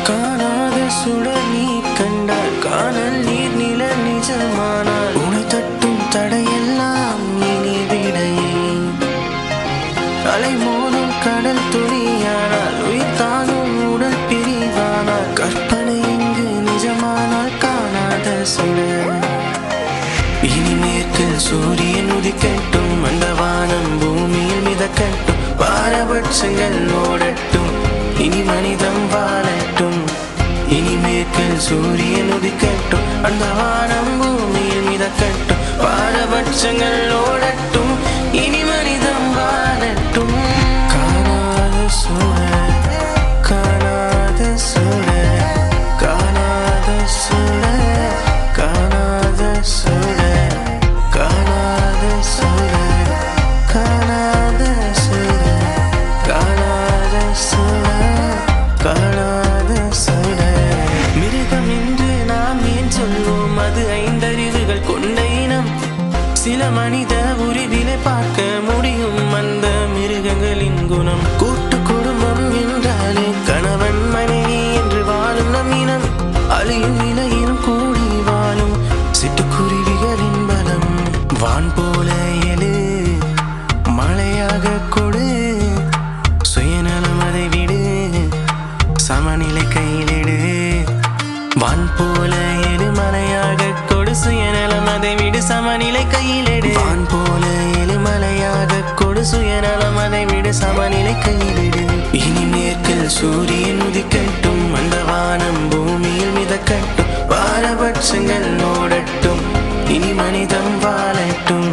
காணாத சுடர் நீ கண்டால் காணல் நீர் நில நிஜமானால் உனை தட்டும் தடையெல்லாம் இனி விடையே அலை மோதும் கடல் துளியானால் உயிர் தானும் உடல் பிரிவானால் கற்பனை இங்கு நிஜமானால் காணாத சுடர் இனி மேற்கில் சூரியன் உதிக்கட்டும் அந்த வானம் பூமியில் மிதக்கட்டும் பாரபட்சங்கள் ஓடட்டும் இனி மனிதம் வாழட்டும் இனி மேற்கில் சூரியன் உதிக்கட்டும் அந்த வானம் பூமியில் மிதக்கட்டும் பாரபட்சங்கள் ஓடட்டும் இனி மனிதம் வாழட்டும் காணாத சுடர் காணாத சுடர் காணாத சுடர் காணாத சுடர் காணாத சுடர் காணாத சுடர் காணாத சுடர் காணாத சுடர் மிருகம் என்று நாம் ஏன் சொல்வோம் அது ஐந்தறிவுகள் கொண்ட இனம் சில மனித உருவிலை பார்க்க முடியும் அந்த மிருகங்களின் குணம் கூட்டு குடும்பம் என்றாலே கணவன் மனைவி என்று வாழும் நம் இனம் அழியும் நிலையிலும் கூடி வாழும் சிட்டுக்குருவிகளின் பலம் வான் போல எழு மழையாக கொடு சுயநலம் அதை விடு சமநிலை கையிலிடு வான் போல எழு மலையாக கொடு சுயநலம் அதை விடு சமநிலை கையிலிடு வான் போல எழு மலையாக கொடு சுயநலம் அதை விடு சமநிலை கையிலிடு இனி மேற்கில் சூரியன் உதிக்கட்டும் அந்த வானம் பூமியில் மிதக்கட்டும் பாரபட்சங்கள் ஓடட்டும் இனி மனிதம் வாழட்டும்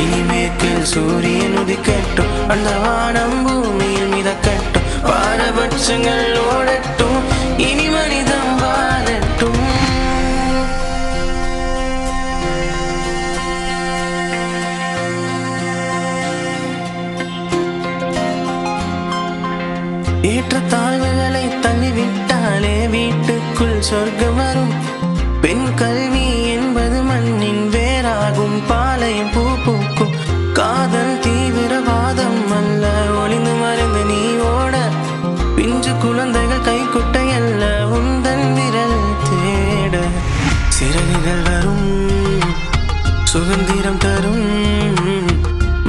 இனி மேற்கில் சூரியன் உதிக்கட்டும் அந்த வானம் பூமியில் மிதக்கட்டும் பாரபட்சங்கள் ஓடட்டும் இனி மனிதம் வாழட்டும் ஏற்ற தாழ்வுகளை தள்ளிவிட்டாலே வீட்டுக்குள் சொர்க்கம் வரும் பெண் கல்வி என்பது மண்ணின் வேறாகும் பாலையும் பூ பூக்கும் காதல் தீவிரவாதம் அல்ல ஒளிந்து மறைந்து நீ ஓட பிஞ்சு குழந்தைகள் கைக்குட்டை அல்ல உந்தன் விரல் தேட சிறகுகள் வரும் சுதந்திரம் தரும்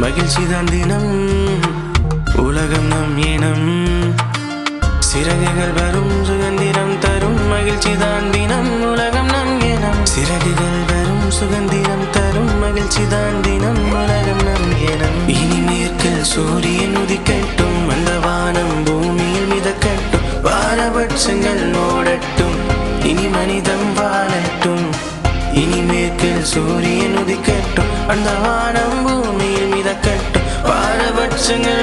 மகிழ்ச்சிதான் தினம் உலகம் நம் இனம் சிறகுகள் வரும் சுதந்திரம் தரும் மகிழ்ச்சிதான் தினம் உலகம் நம் இனம் சிறகுகள் வரும் சுதந்திரம் தரும் மகிழ்ச்சிதான் தினம் உலகம் நம் இனம் இனி மேற்கில் சூரியன் உதிக்கட்டும் அந்த வானம் பூமியில் மிதக்கட்டும் பாரபட்சங்கள் ஓடட்டும் இனி மனிதம் வாழட்டும் இனி மேற்கில் சூரியன் உதிக்கட்டும் அந்த வானம் பூமியில் மிதக்கட்டும் பாரபட்சங்கள்